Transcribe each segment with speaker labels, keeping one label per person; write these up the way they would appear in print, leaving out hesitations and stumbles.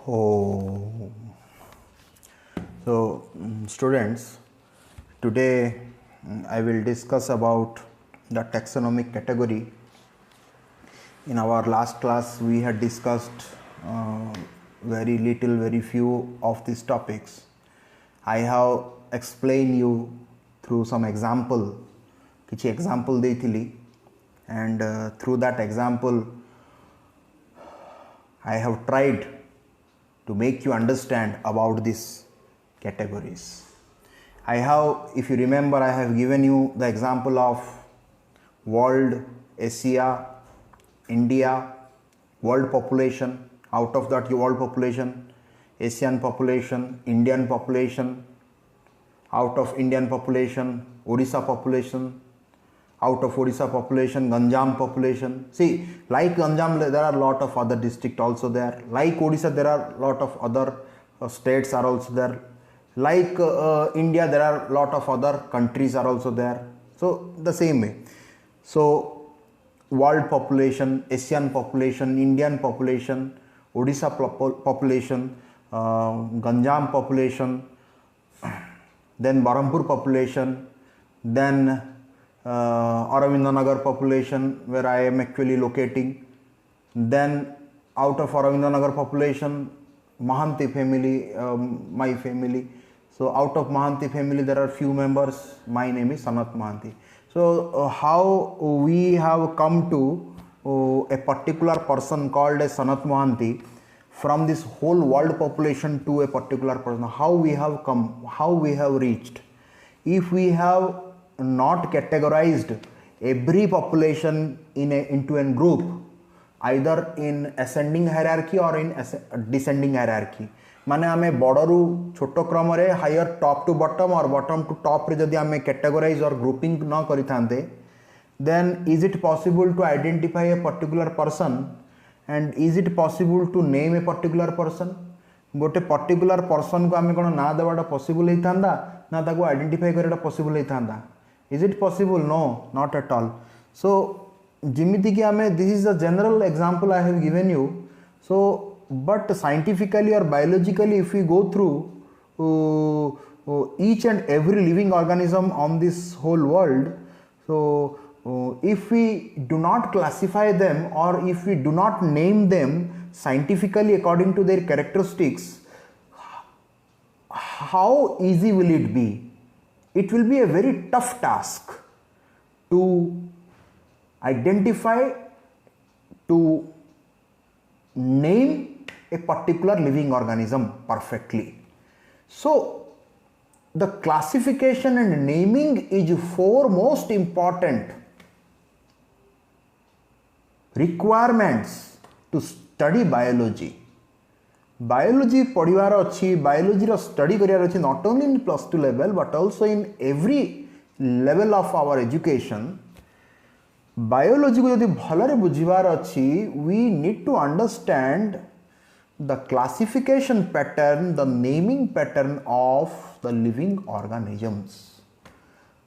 Speaker 1: Oh, students, today I will discuss about the taxonomic category. In our last class, we had discussed very little, very few of these topics. I have explained you through some example, किछि example देइथिली, and through that example, I have tried to make you understand about these categories. I have, if you remember, I have given you the example of world, Asia, India, world population. Out of that, your world population, Asian population, Indian population. Out of Indian population, Odisha population. Out of Odisha population, Ganjam population. See, like Ganjam, there are a lot of other districts also there. Like Odisha, there are a lot of other states are also there. Like India, there are a lot of other countries are also there. So the same way. So world population, Asian population, Indian population, Odisha population, Ganjam population, then Berhampur population, then Aurobindo population, where I am actually locating. Then out of Aurobindo population, Mahanti family, my family. So out of Mahanti family, there are few members. My name is Sanat Mahanti. So how we have come to a particular person called as Sanat Mahanti from this whole world population to a particular person? How we have come? How we have reached? If we have not categorized every population into a group, either in ascending hierarchy or in descending hierarchy, माने आमे बड़रू छोटो क्रम रे higher top to bottom और bottom to top रे जदि आमे categorise और ग्रुपिंग न करि थांते, then is it possible to identify a particular person and is it possible to name a particular person? गोटे पर्टिकुलर पर्सन को आमे कोन ना देवाटा पॉसिबल हे थांदा ना ताको आइडेंटिफाई करैटा पॉसिबल हे थांदा? Is it possible? No, not at all. So जिमिति कि आमे, this is a general example I have given you. So but scientifically or biologically, if we go through each and every living organism on this whole world, so if we do not classify them or if we do not name them scientifically according to their characteristics, how easy will it be? It will be a very tough task to identify, to name a particular living organism perfectly. So the classification and naming is foremost important requirements to study biology. Biology पढ़िबार अच्छी, biology रो study करियार अच्छी, not only in +2 level but also in every level of our education. Biology को यदि भलरे बुझिबार अच्छी, we need to understand the classification pattern, the naming pattern of the living organisms.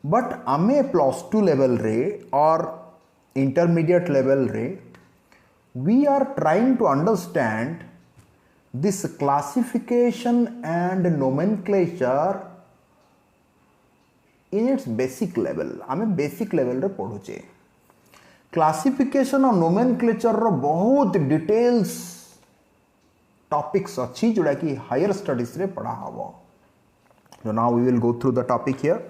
Speaker 1: But आमे +2 level रे or intermediate level रे, we are trying to understand this classification and nomenclature in its basic level. आमे basic level रे पढ़ुचे. Classification और nomenclature रो बहुत details topics अच्छी जोड़ा कि higher studies रे पढ़ा हवा. So now we will go through the topic here.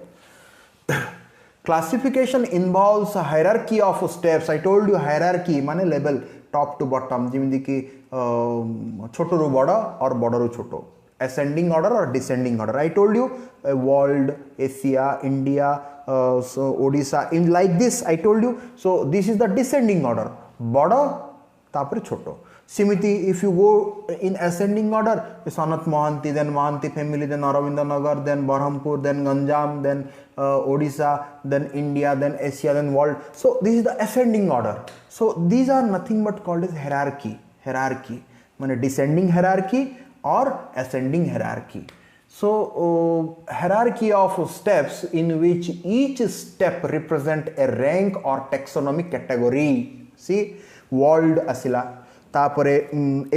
Speaker 1: Classification involves a hierarchy of steps. I told you hierarchy माने level top to bottom, जिमिति कि छोटो रो बड़ा और बड़ा रो छोटो, ascending order or descending order. I told you world, Asia, India, so Odisha, in like this I told you. So this is the descending order, बड़ा तापर छोटो. Simiti, if you go in ascending order, Sanat Mahanti, then Mahanti family, then Aurobindo Nagar, then Berhampur, then Ganjam, then Odisha, then India, then Asia, then world. So this is the ascending order. So these are nothing but called as hierarchy. Hierarchy, mean descending hierarchy or ascending hierarchy. So hierarchy of steps in which each step represent a rank or taxonomic category. See, world asila. तापरे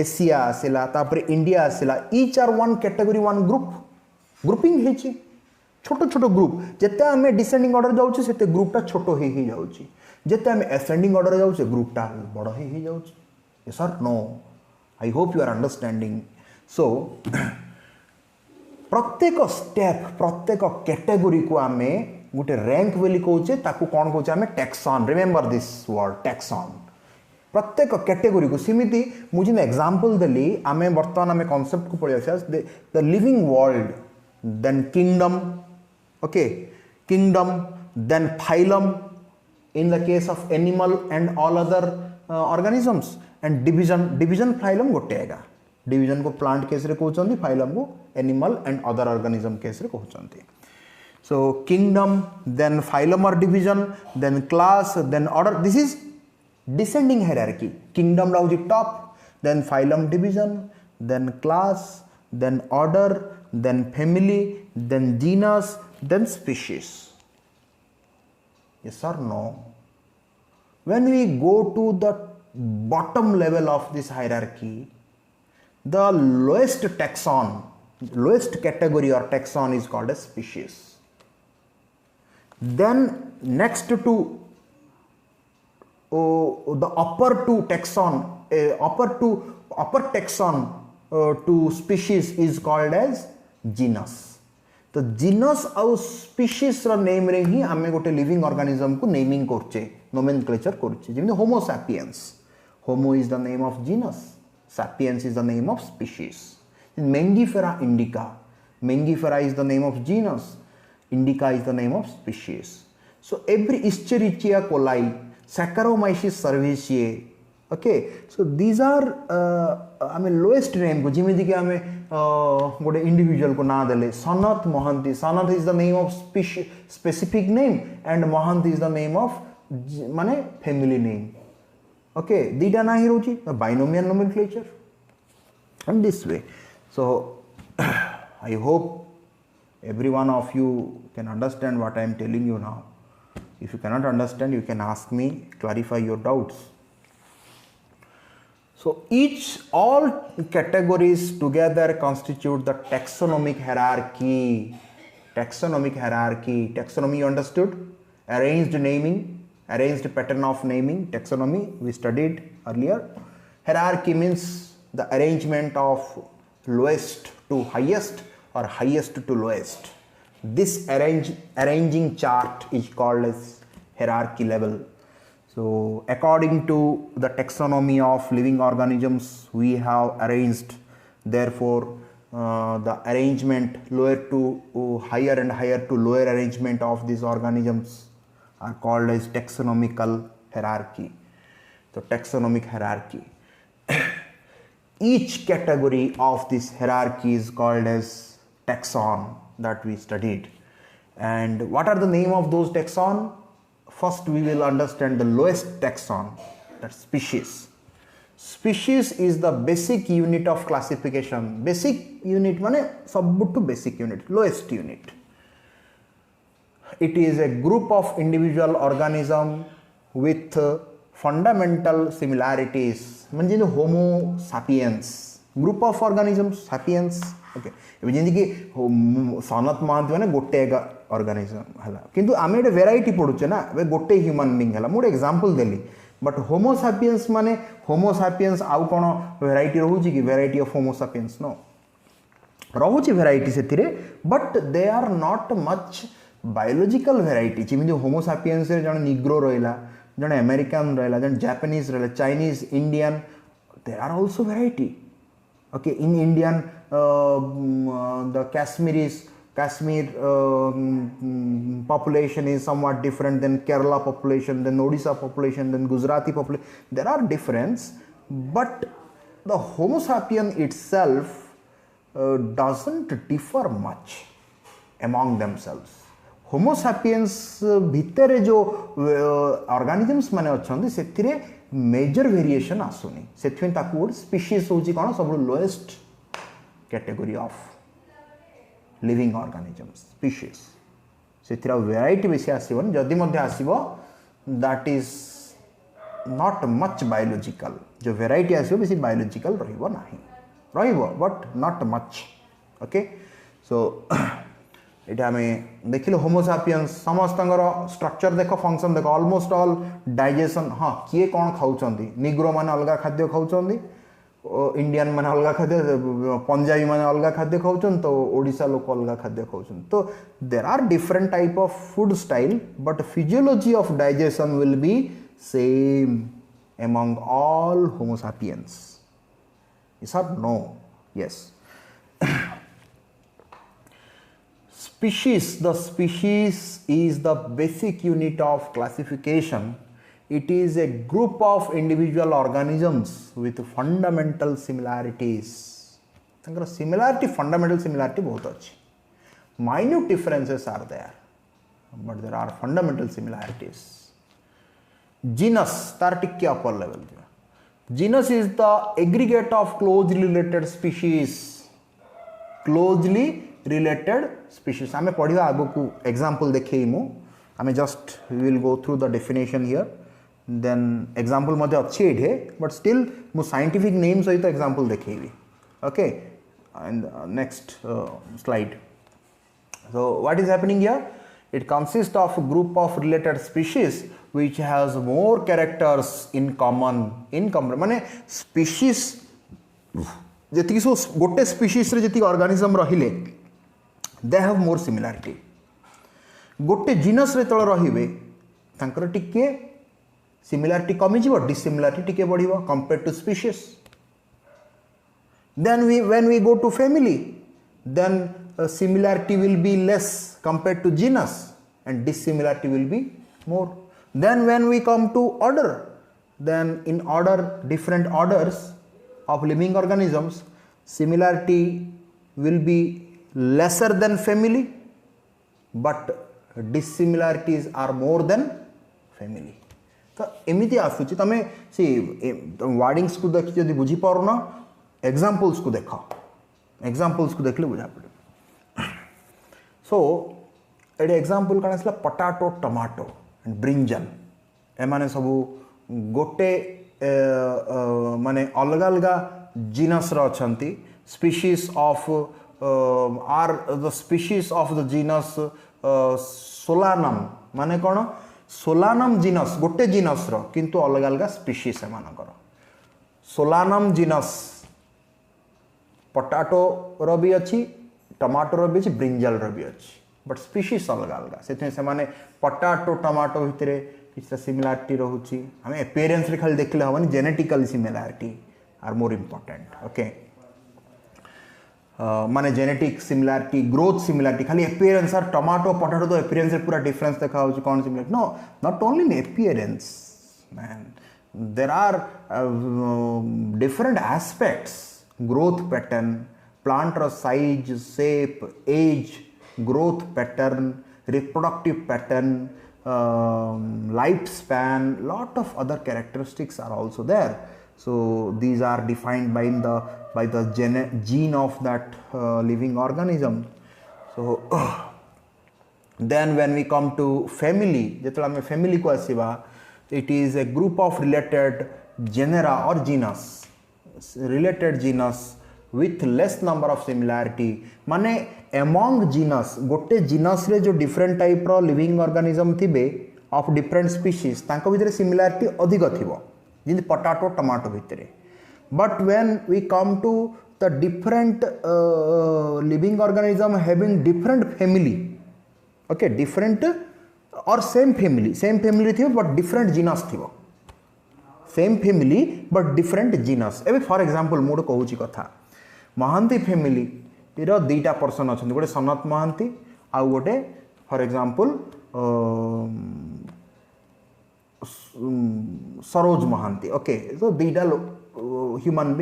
Speaker 1: Asia आसला तापरे India आसला each are one category one group grouping है छोट छोट group जिते आम descending order जाऊँ से ग्रुपटा छोट हो जाऊँगी जिते आम एसेंडिंग ऑर्डर जाऊँ ग्रुपटा बड़ हो जाऊँगी sir no I hope you are understanding so प्रत्येक स्टेप प्रत्येक कैटेगरी को आम गोटे रैंक बोली कौचे ताकू कौन कौचे आम taxon remember this word taxon प्रत्येक कैटेगरी को सेमिति मुझे एग्जांपल देली आम बर्तमान आम कॉन्सेप्ट को पढ़ी as the living world then kingdom okay kingdom then phylum in the case of animal and all other organisms and division division phylum गोटे आएगा डिविजन को प्लांट केस रे कहउचंदी फाइलम को animal and other organism case रे कहउचंदी so kingdom then phylum और division then class then order this is descending hierarchy kingdom राउजी top then phylum division then class then order then family then genus then species yes or no when we go to the bottom level of this hierarchy the lowest taxon lowest category or taxon is called as species then next to the upper two taxon upper taxon to species is called as genus तो genus आउ species रो name रे ही आमे गोटे living organism को naming करछे nomenclature करछे जेमि Homo sapiens Homo is the name of genus sapiens is the name of species Mangifera indica Mangifera is the name of genus indica is the name of species so every Escherichia coli Saccharomyces cerevisiae okay so these are आमे lowest name को जिमिति कि आमे गोटे individual को ना देले Sanat Mohanty Sanat is the name of specific name and Mohanty is the name of माने फैमिली नेम ओके दीटा ना ही रोची binomial nomenclature and this way so I hope every one of you can understand what I am telling you now if you cannot understand you can ask me clarify your doubts So each all categories together constitute the taxonomic hierarchy. Taxonomic hierarchy. Taxonomy you understood? Arranged naming, arranged pattern of naming. Taxonomy we studied earlier. Hierarchy means the arrangement of lowest to highest or highest to lowest. This arranging chart is called as hierarchy level. So according to the taxonomy of living organisms we have arranged therefore the arrangement lower to higher and higher to lower arrangement of these organisms are called as taxonomical hierarchy. So taxonomic hierarchy each category of this hierarchy is called as taxon that we studied. And what are the name of those taxon? First we will understand the lowest taxon, that species. Species is the basic unit of classification. Basic unit माने सबुठु basic unit, lowest unit. It is a group of individual organism with fundamental similarities. म्हणजे जो Homo sapiens, group of organisms sapiens. Okay जेमती कि सनत महांती मैंने गोटे organism है किंतु आम ये वेराइटी पढ़ुचे ना गोटे ह्यूमन बीइंग है मुझे एग्जांपल देली बट होमो सापियंस माने होमो सापियंस आउ कौन वेराइटी रोचे कि variety of homo sapiens no रोचे वेराइटी से but they are not much biological variety जमी होमो सापियंस जन निग्रो रहा जन अमेरिकन रहा जन जापानीज रहा Chinese Indian there are also variety okay in Indian the Kashmir population is somewhat different than Kerala population, then Odisha population, then Gujarati population. There are difference, but the Homo sapien itself doesn't differ much among themselves. Homo sapiens भितर जो organisms माने अच्छे से major variation आसुनी से species हूँ कौन सब lowest category of living organisms species से वेराइटी बेसी आसबन जदि आसब that is not much biological. जो variety आसियो बेसी biological रहिबो नाही रहिबो but not much. Okay, so এটা আমি देखिले होमो सापियंस समस्तंगर स्ट्रक्चर देखो फंक्शन देखो ऑलमोस्ट ऑल डाइजेशन. हाँ किए कौन खाऊचंदी निग्रो माने अलगा खाद्य खाऊचंदी इंडियन माने अलगा खाद्य पंजाबी माने अलगा खाद्य खाऊचन तो ओडिसा लोक अलगा खाद्य खाऊचन. तो there are different type of food style but physiology of digestion will be same among all homo sapiens. Yes or no? Yes. Species, the species is the basic unit of classification. It is a group of individual organisms with fundamental similarities. तांकर similarity, fundamental similarity बहुत अच्छी. Minute differences are there, but there are fundamental similarities. Genus, तार टिक्के upper level. Genus is the aggregate of closely related species. Closely related species. आमे पढ़िया आगो को example देखे मु. आमे just we will go through the definition here. Then example मध्य अच्छी है but still मु scientific names सहित example देखेगी. Okay, and next slide. So what is happening here? It consists of a group of related species which has more characters in common. In common माने species जति सो गोटे species रे जति organism रहिले they have more similarity. गोटे genus रे तळ रहिबे तांकर टिके similarity कमी जीवो dissimilarity टिके बढ़िबो compared to species. Then when we go to family then similarity will be less compared to genus and dissimilarity will be more. Then when we come to order, then in order, different orders of living organisms, similarity will be lesser than family but dissimilarities are more than family. तो एमिति आसुची तमे सी wordings को देखि जदि बुझी पारना examples को देखो एग्जांपल्स को देखले बुझा पड़े. सो एडे एग्जांपल काना असला पोटैटो टमाटो एंड ब्रिंजल ए माने सब गोटे माने अलग अलग जीनस र अछंती species of are the species of the genus solanum माने कोन सोलानम जीनस गोटे जीनस रो किंतु अलग अलग स्पीशीज से मानकर सोलानम जीनस पोटैटो रो भी अच्छी टमाटो रो भी अच्छी ब्रिंजल रो भी अच्छी बट स्पीशीज अलग अलग से माने पोटैटो टमाटो भितर किसी सिमिलारिटी रोची आम एपियरेंस रे खाली देखले हबनी genetical similarity are more important. Okay माने जेनेटिक सिमिलारिटी ग्रोथ सिमिलारिटी खाली एपियरेंस आर टमाटो पोटैटो तो एपियरेंस रे पूरा डिफरेंस देखा होची कोन similarity no not only in appearance man there are different aspects growth pattern plant रो size shape age growth pattern reproductive pattern lifespan lot of other characteristics are also there. So these are defined by the gene of that living organism. So then when we come to family jetala ame family ko asiba it is a group of related genera or genus related genus with less number of similarity माने among genus गोटे genus रे जो different type row living organism थिबे of different species तांको भितरे similarity अधिक थिबो जिन potato tomato भितरे. But when we come to the different living organism having different family okay different or same family थिबो but different genus थिबो same family but different genus. एबे for example mode कहूची कथा Mahanti family रो दुईटा person अच्छा गोटे सनत महांती आउ गोटे for example Saroj Mohanty. Okay तो दुईटा ह्यूमन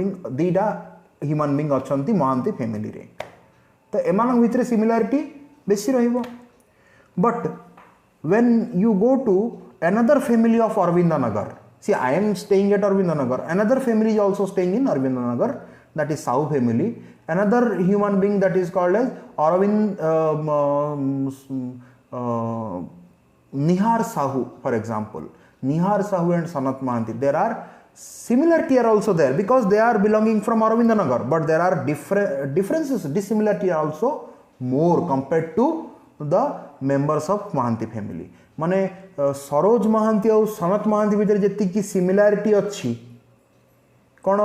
Speaker 1: बीइंग अच्छंती महांती फैमिली रे तो एमान भितर सिमिलारिटी बेसी रहिबो. But when you go to another family of Arvindnagar see I am staying at Arvindnagar another family is also staying in Arvindnagar that is Sau family. Another human being that is called as Aravind Nihar Sahu for example Nihar Sahu and Sanat Mahanti, there are similarity are also there because they are belonging from Aurobindo Nagar, but there are differences, dissimilarity are also more compared to the members of Mahanti family. माने सरोज महांती और सनत महांती भितर जेति की similarity अच्छी कौन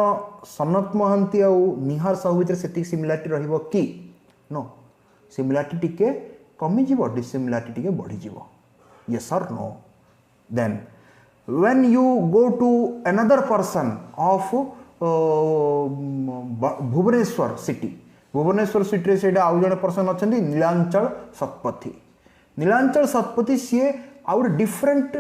Speaker 1: सनत महांती और निहार साहू भितर सेति सिमिलारिटी रहिबो कि नो सिमिलारिटी टिके कमी जीवो डिसिमिलारिटी टिके बढ़ी जीवो yes or no. Then when you go to another person of Bhubaneswar city रे सेटा आउ जने पर्सन अछंती नीलांचल सतपथी सी आउ डिफरेंट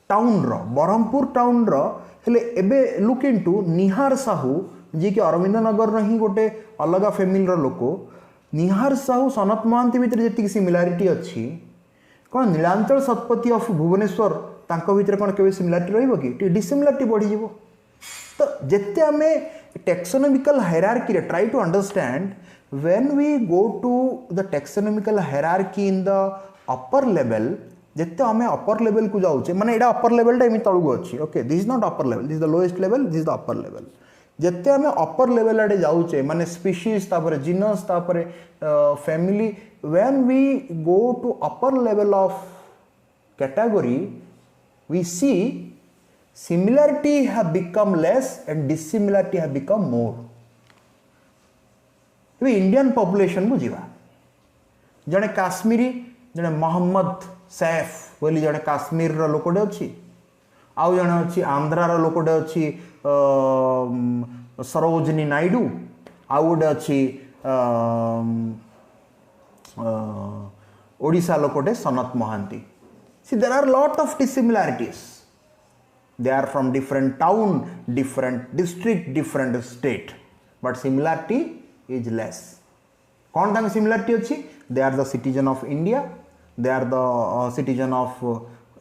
Speaker 1: टाउन रो बरहमपुर टाउन रो हेले एबे लुक इनटू निहार साहू जी के अरविंद नगर रही गोटे अलग फैमिली रो लोको निहार साहू सनत महांती भितर जेति सिमिलारिटी अछि कोन नीलांचल सतपथी ऑफ भुवनेश्वर तांको भितर कोन केबे सिमिलारिटी रहइबो कि डिसिमिलारिटी बढ़ी जीवो तो जेते हमें टेक्सोनॉमिकल हायरार्की रे try to understand when we go to the taxonomical hierarchy in the upper level जेते हमें upper level को जाउचे माने एडा upper level टा एमि तळगु अछि okay this is not upper level this is the lowest level this is the upper level जेते हमें upper level आडे जाउचे माने species तापर genus तापर family when we go to upper level of category we see similarity have become less and dissimilarity have become more. Indian population को जीवा जड़े काश्मीरी जड़े मोहम्मद सैफ बोली जड़े काश्मीर रो लोकटे अच्छी आउ जड़े अच्छी आंध्रा रो लोकटे अच्छी सरोजनी नायडू आउ गोटे अच्छी ओडिशा लोकटे Sanat Mohanty see there are lot of dissimilarities they are from different town different district different state but similarity is less. कौन तांग सिमिलारिटी अच्छी they are the citizen of India they are the citizen of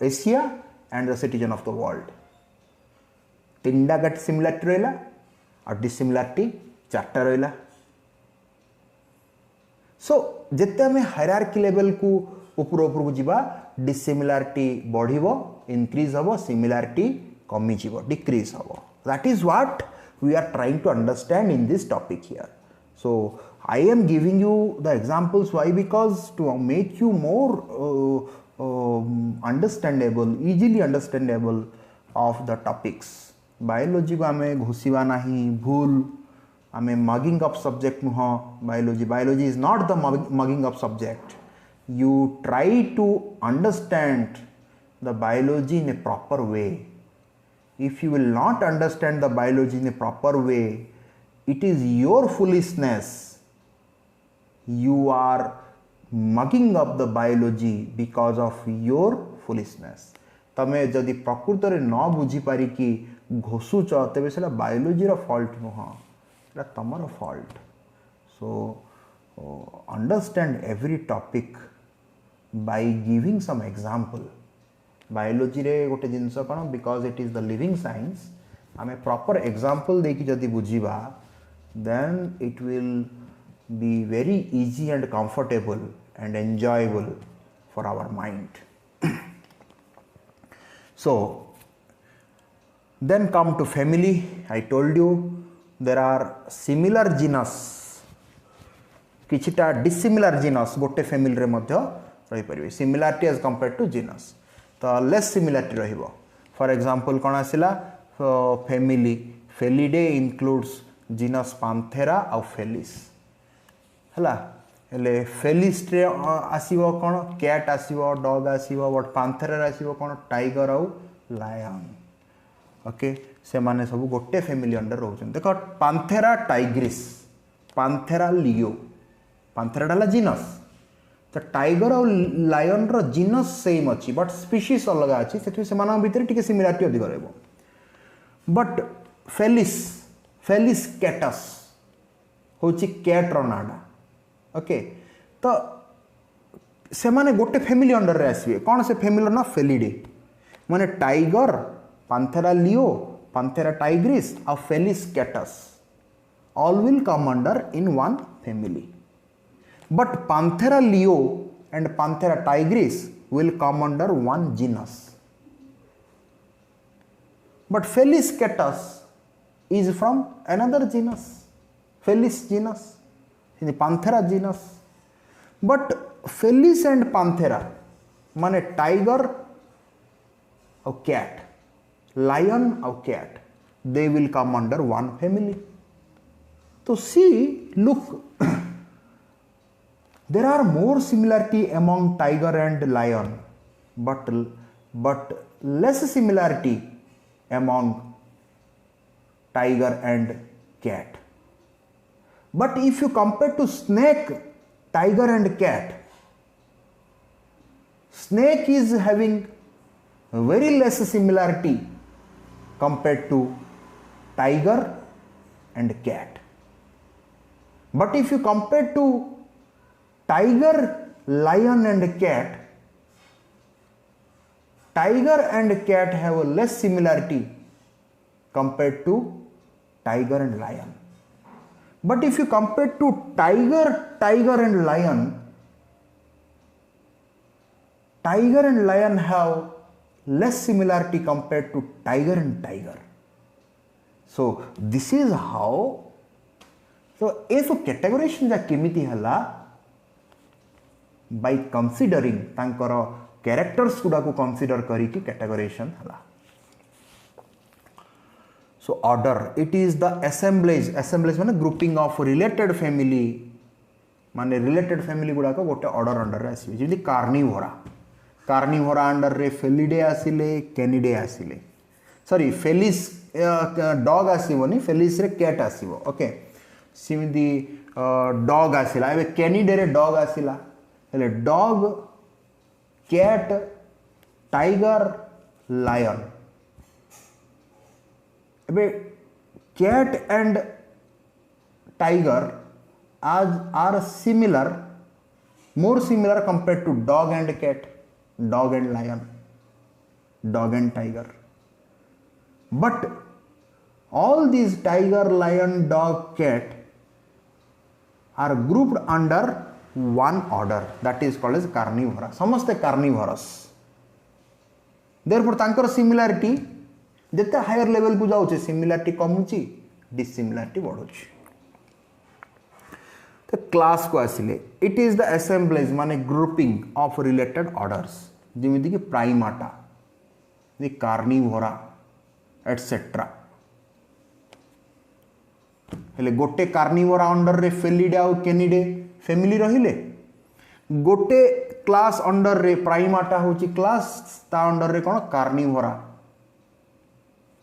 Speaker 1: Asia and the citizen of the world. तीनटा गट similarity रहला और डिसिमिलारिटी चारटा रहला. सो जेते हमें hierarchy level को ऊपर ऊपर को जीवा डिसिमिलारिटी बढ़िबो इंक्रीज हबो सिमिलारिटी कमी जीवो डिक्रीज हबो. That is what we are trying to understand in this topic here. So I am giving you the examples why because to make you more understandable easily understandable of the topics. Biology को हमें घुसीवा नहीं भूल हमें mugging up subject नुह biology is not the mugging up subject. You try to understand the biology in a proper way. If you will not understand the biology in a proper way, it is your foolishness. You are mugging up the biology because of your foolishness. तमे जदि प्रकृत रे न बुझी पारि कि घोसुच तेबे सेला biology रो फॉल्ट नुह सेला तमरो fault. So understand every topic by giving some example. Biology रे गोटे जिनस कौन because it is the living science आम प्रॉपर एग्जांपल देकी जदि बुझीबा then it will be very easy and comfortable and enjoyable for our mind. So then come to family. I told you there are similar genus किछिटा dissimilar genus गोटे family रे मध्य रही परिबे. Similarity as compare to genus तो less similarity रहिबो. For example कौन आसिला family Felidae includes genus Panthera और फेलिस हला हेले फेलिस रे आसीबो कोन कैट आसीबो डॉग आसीबो बट पांथेरा रे आसीबो कोन टाइगर और लायन. ओके से माने सब गोटे फैमिली अंडर रहउछन. देखो पांथेरा टाइग्रिस पांथेरा लियो पांथेरा डाला जीनस तो टाइगर और लायन रो जीनस सेम अच्छी बट स्पीशीज अलग अच्छी से भितर टिके सिमिलारिटी अधिक रहबो. बट फेलिस फेलिस कैटस होची कैट रो नाडा. ओके तो से माने गोटे फैमिली अंडर रे आसीबे कोन से फैमिली ना फेलिडे माने tiger Panthera leo Panthera tigris और Felis catus all will come under in one family. But Panthera leo and Panthera tigris will come under one genus. but Felis catus is from another genus, Felis genus, in the Panthera genus. But Felis and Panthera, माने tiger और cat, lion और cat, they will come under one family. So see, look, there are more similarity among tiger and lion, but less similarity among tiger and cat. But if you compare to snake, tiger and cat, snake is having very less similarity compared to tiger and cat. But if you compare to tiger, lion and cat, tiger and cat have a less similarity compared to tiger and lion. But if you compare to tiger and lion, tiger and lion have less similarity compared to tiger and tiger. So this is how, so ये सब categorization जा केमिति हला by considering तांकर characters गुडा को consider करी कि categorization हला. So order, it is the assemblage माने grouping of related family, माने related family गुडा को गोटे order under रे आसीबे. जेमि कार्निवोरा अंडर रे फेलिडे आसिले, कैनिडे आसिले, सॉरी फेलिस डॉग आसीबोनी, फेलिस रे कैट आसीबो. ओके, सिमिति डॉग आसिला, एबे कैनिडे रे डॉग आसिला, हेले डॉग, कैट, टाइगर, लायन. एबे cat and tiger are similar, more similar compared to dog and cat, dog and lion, dog and tiger. But all these tiger, lion, dog, cat are grouped under one order, that is called as carnivora. Samaste carnivorous. Therefore तांकर similarity जते higher level को जाउचे similarity कमुची, dissimilarity बढ़ुची. तो class को आसिले, it is the assemblage माने grouping of related orders, जेमिति कि प्राइमाटा, the Carnivora etcetera. हेले गोटे कार्निवोरा अंडर रे फेलिडे आ कैनिडे फैमिली रहिले, गोटे क्लास अंडर रे प्राइमाटा होची क्लास, ता अंडर रे कोन कार्निवोरा,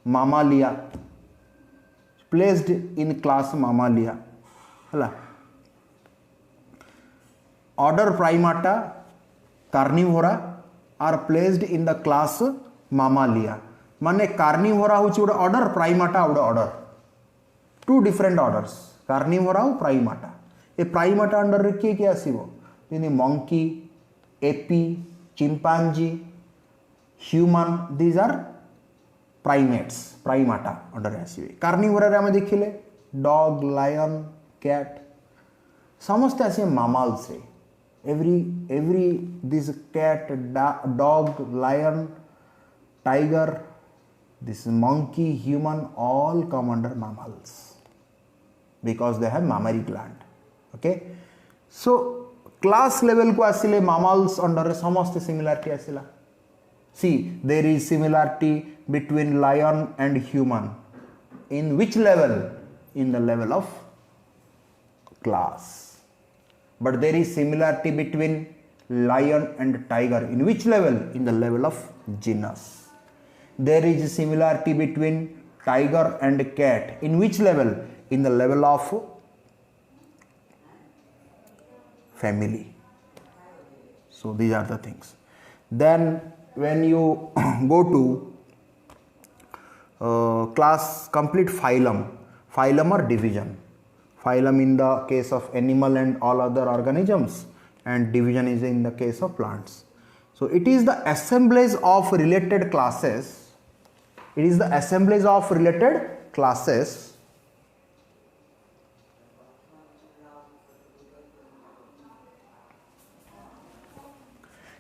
Speaker 1: मामालिया, प्लेस्ड इन क्लास मामालिया. हला order primata carnivora are placed in the class mammalia. माने carnivora होची उडा order, primata उडा order, two different orders, carnivora और primata. ये primata under रे किए क्या आसीबो, जेनी monkey, ape, chimpanzee, human, these are primates, primata under आसीबे. carnivora रे हम देखिले dog, lion, cat, समस्त आसी mammals रे. every this cat, dog, lion, tiger, this monkey, human, all come under mammals because they have mammary gland. Okay, so class level को आसिले mammals under समस्त similarity आसिला. See, there is similarity between lion and human. In which level? In the level of class. But there is similarity between lion and tiger. In which level? In the level of genus. There is similarity between tiger and cat. In which level? In the level of family. So these are the things. Then when you go to class, complete phylum, phylum or division. Phylum in the case of animal and all other organisms, and division is in the case of plants. So it is the assemblage of related classes. It is the assemblage of related classes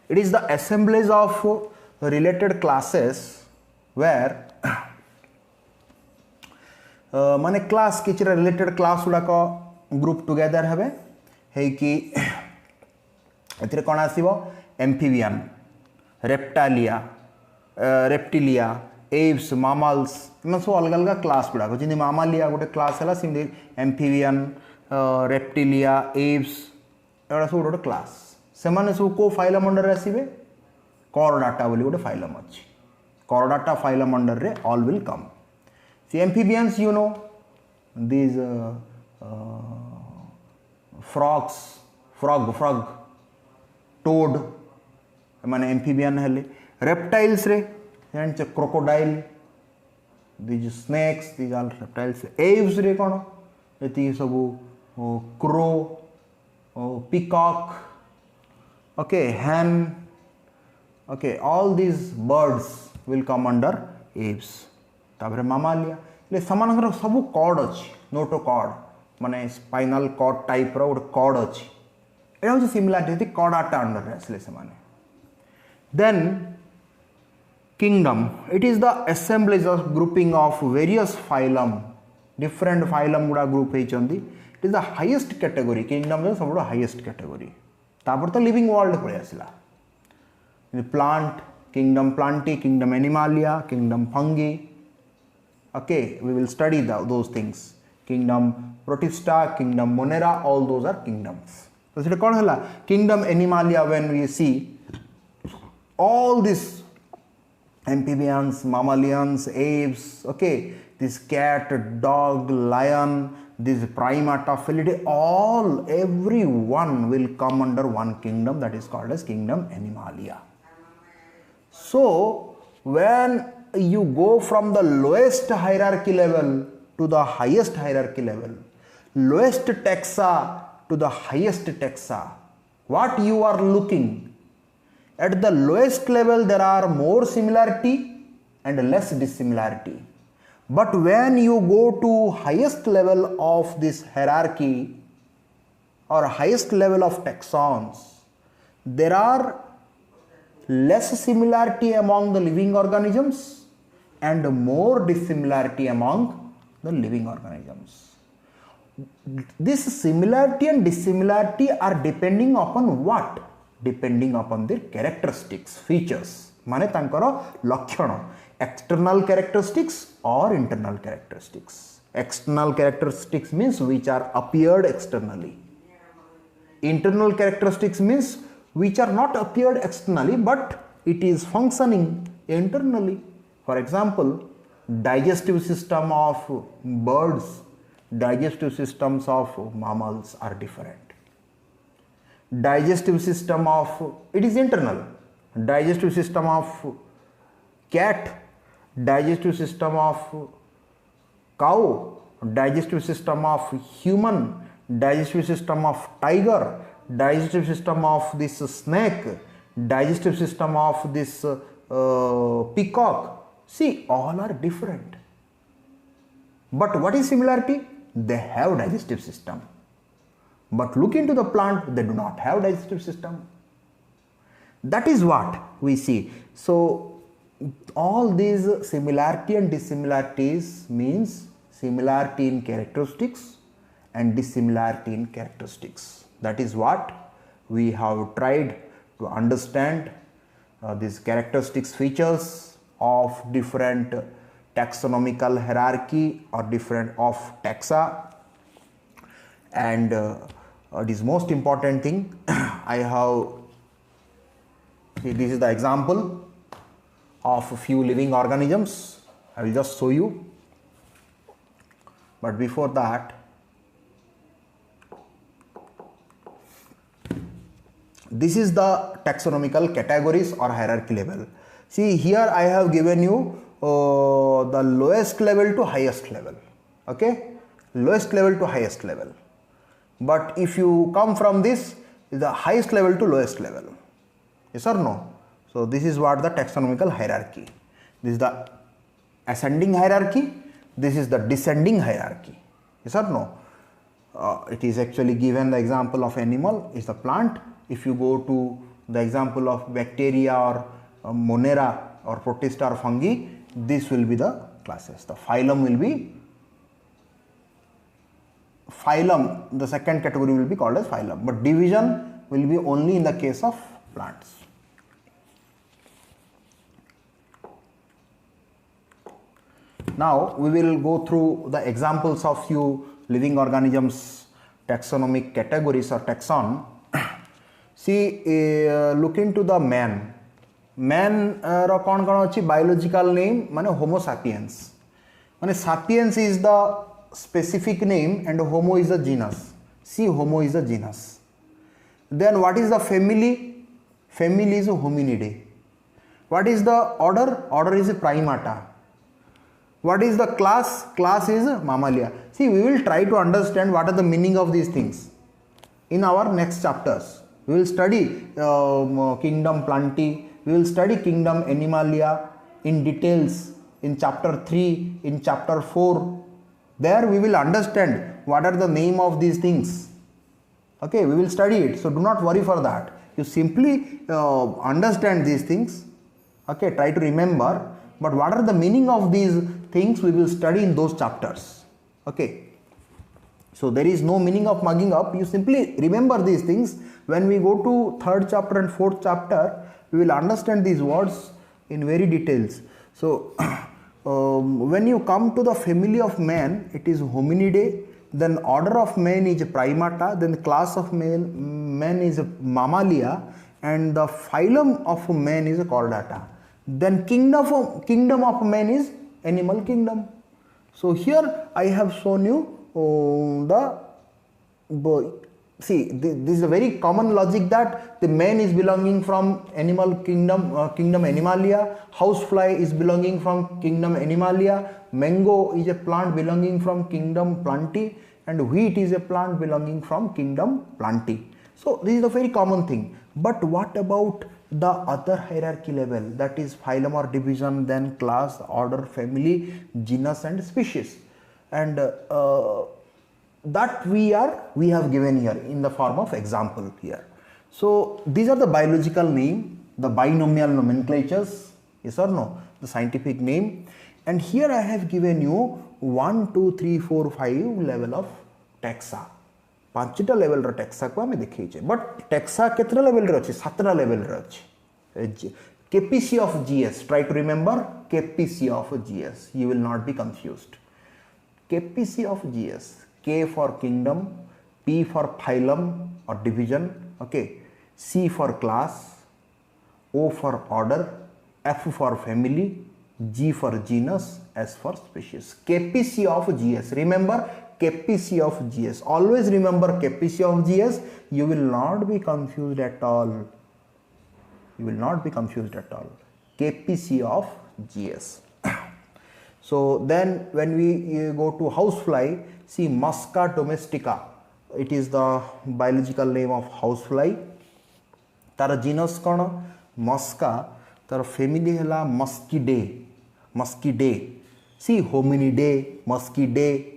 Speaker 1: It is the assemblage of related classes where माने class किछि related class गुड़ाक group together हेबे हे कि एथिरे कोन आसीबो amphibian reptilia Aves mammals मैं सब अलग अलग class गुड़ाक जमी मामालिया गोटे क्लास है सेमती एम्फिबियन रेप्टिलिया एव्स एगुड़ा सब गोटे क्लास से सब को फाइलम अंडर आसवे कॉर्डाटा बोली गोटे फाइलम अच्छी कॉर्डाटा फाइलम अंडर रे all will come see amphibians you know these frog toad माने एम्फिबियन हेले रेप्टाइल्स रे crocodile these snakes these are reptiles Aves रे कौन ये सब क्रो पीकॉक ओके हैन okay all these birds will come under Aves तापर मामालिया ले समानकर सब कॉर्ड अच्छी नोटोकॉर्ड माने स्पाइनल कॉर्ड टाइप रो गोटे कॉर्ड अच्छी एटा हूँ सिमिलारिटी कॉर्डाटा अंडर आसले से then kingdom it is the assemblage of grouping of various phylum different phylum गुड़ा group होइचंदी it is the highest category kingdom जो सब highest category तापर तो living world पड़े आसला plant kingdom plantae kingdom animalia kingdom fungi okay we will study those things kingdom protista kingdom monera all those are kingdoms तो सेटा कोन हला kingdom animalia when we see all this amphibians, mammalians, aves, okay, this cat, dog, lion, this primata, felidae, all, every one will come under one kingdom that is called as kingdom Animalia. So, when you go from the lowest hierarchy level to the highest hierarchy level, lowest taxa to the highest taxa, what you are looking? At the lowest level there are more similarity and less dissimilarity. But when you go to highest level of this hierarchy or highest level of taxons, there are less similarity among the living organisms and more dissimilarity among the living organisms. This similarity and dissimilarity are depending upon what? Depending upon their characteristics, features, माने तांकर लक्षण, external characteristics or internal characteristics. External characteristics means which are appeared externally. Internal characteristics means which are not appeared externally but it is functioning internally. For example, digestive system of birds, digestive systems of mammals are different. Digestive system of, it is internal, digestive system of cat, digestive system of cow, digestive system of human, digestive system of tiger, digestive system of this snake, digestive system of this peacock. See, all are different. But what is similarity? They have digestive system. But look into the plant, they do not have digestive system. That is what we see. So all these similarity and dissimilarities means similarity in characteristics and dissimilarity in characteristics. That is what we have tried to understand these characteristics, features of different taxonomical hierarchy or different of taxa. And it is most important thing I have, see, this is the example of a few living organisms. I will just show you, but before that this is the taxonomical categories or hierarchy level. See, here I have given you the lowest level to highest level, okay, lowest level to highest level. But if you come from this, is the highest level to lowest level, yes or no? So this is what the taxonomical hierarchy. This is the ascending hierarchy, this is the descending hierarchy, yes or no? It is actually given the example of animal is the plant. If you go to the example of bacteria or monera or protista or fungi, this will be the classes. The phylum will be phylum, the second category will be called as phylum, but division will be only in the case of plants. Now we will go through the examples of few living organisms taxonomic categories or taxon. See, look into the man. Man ro kon achi biological name mane Homo sapiens. Mane sapiens is the specific name and Homo is the genus. See, Homo is the genus. Then what is the family? Family is Hominidae. What is the order? Order is Primata. What is the class? Class is Mammalia. See, we will try to understand what are the meaning of these things in our next chapters. We will study kingdom Plantae. We will study kingdom Animalia in details in chapter 3, in chapter 4. There we will understand what are the name of these things. Okay, we will study it. So do not worry for that. You simply understand these things. Okay, try to remember. But what are the meaning of these things we will study in those chapters. Okay. So there is no meaning of mugging up. You simply remember these things. When we go to third chapter and fourth chapter, we will understand these words in very details. So when you come to the family of man, it is Hominidae. Then order of man is Primata. Then class of man is Mammalia, and the phylum of man is Chordata. Then kingdom of man is animal kingdom. So here I have shown you this is a very common logic that the man is belonging from animal kingdom, kingdom Animalia. Housefly is belonging from kingdom Animalia. Mango is a plant belonging from kingdom Plantae, and wheat is a plant belonging from kingdom Plantae. So this is a very common thing. But what about the other hierarchy level, that is phylum or division, then class, order, family, genus and species, and that we have given here in the form of example here. So these are the biological name, the binomial nomenclatures, yes or no, the scientific name, and here I have given you 1, 2, 3, 4, 5 level of taxa. 5टा level रो taxa को हमें देखिए, but taxa कितना level रो अछि? 7टा level रो अछि. KPC of GS, try to remember KPC of GS, you will not be confused. KPC of GS, K for kingdom, P for phylum or division, okay, C for class, O for order, F for family, G for genus, S for species. KPC of GS, remember KPC of GS, always remember KPC of GS, you will not be confused at all. You will not be confused at all. KPC of GS. So then when we go to housefly, see Musca domestica, it is the biological name of housefly. तार genus कौन? Musca. तार family है ला Muscidae. Muscidae. See Hominidae, Muscidae,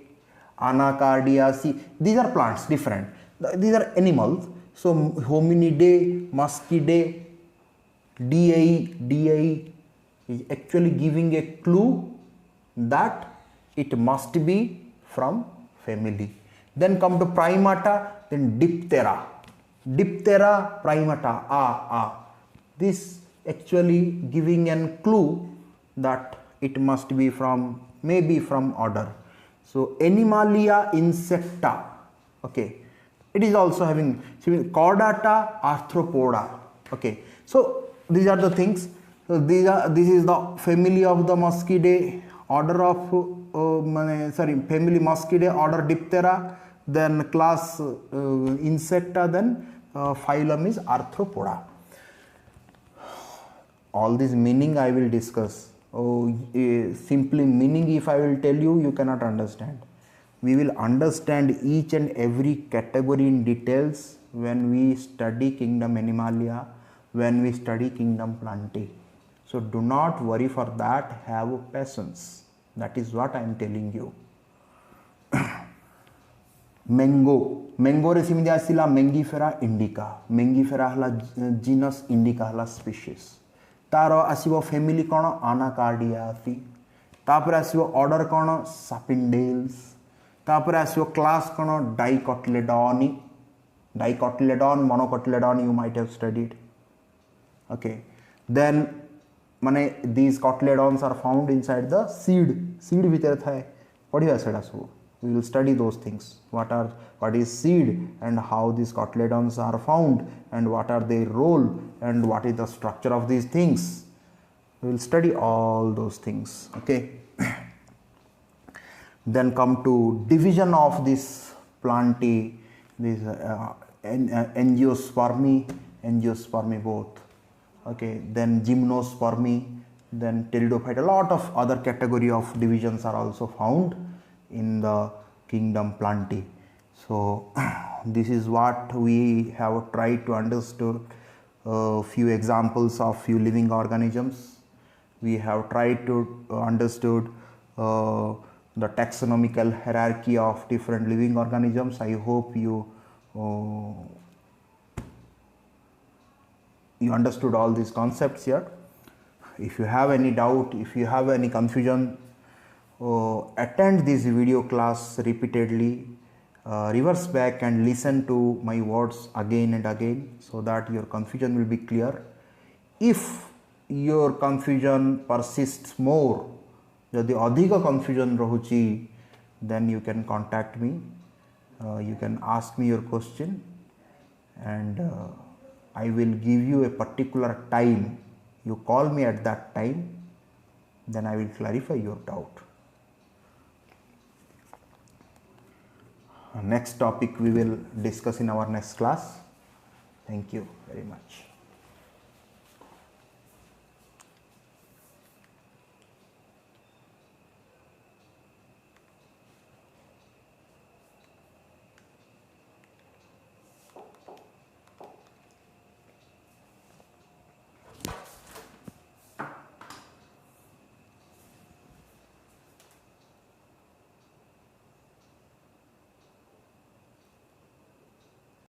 Speaker 1: Anacardia. See, these are plants, different. These are animals. So Hominidae, Muscidae, DAE is actually giving a clue that it must be from family. Then come to Primata, then Diptera. Diptera, Primata, this actually giving a clue that it must be from, maybe from order. So Animalia insecta, okay, it is also having Chordata, Arthropoda, okay. So these are the things. So this is the family of the Muscidae, order of family Muscidae, order Diptera, then class insecta, then phylum is Arthropoda. All this meaning I will discuss. Simply meaning if I will tell you, you cannot understand. We will understand each and every category in details when we study kingdom Animalia, when we study kingdom Plantae. So do not worry for that, have patience. That is what I am telling you. Mango. Mango रे सिमिति आसिला Mangifera indica. Mangifera हला genus, indica हला species. तार आसीबो family कोन? Anacardiaceae. तापर आसीबो order कोन? Sapindales. तापर आसो class कौन डाइकोटिलेडोनी डाइकोटिलेडोन मोनोकोटिलेडोन you might have studied. Okay, then माने these cotyledons are found inside the seed भितर थाए पढ़िया सेटा सब we will study those things, what is seed and how these cotyledons are found and what are their role and what is the structure of these things. We will study all those things. Okay. Then come to division of this plantae, this angiospermy both. Okay, then gymnospermy, then pteridophyte. A lot of other category of divisions are also found in the kingdom Plantae. So this is what we have tried to understand. Few examples of few living organisms. We have tried to understood the taxonomical hierarchy of different living organisms. I hope you understood all these concepts here. If you have any doubt, if you have any confusion, attend this video class repeatedly, reverse back and listen to my words again and again so that your confusion will be clear. If your confusion persists more, यदि अधिक confusion रहुची, then you can contact me, you can ask me your question and I will give you a particular time. You call me at that time, then I will clarify your doubt. Next topic we will discuss in our next class. Thank you very much.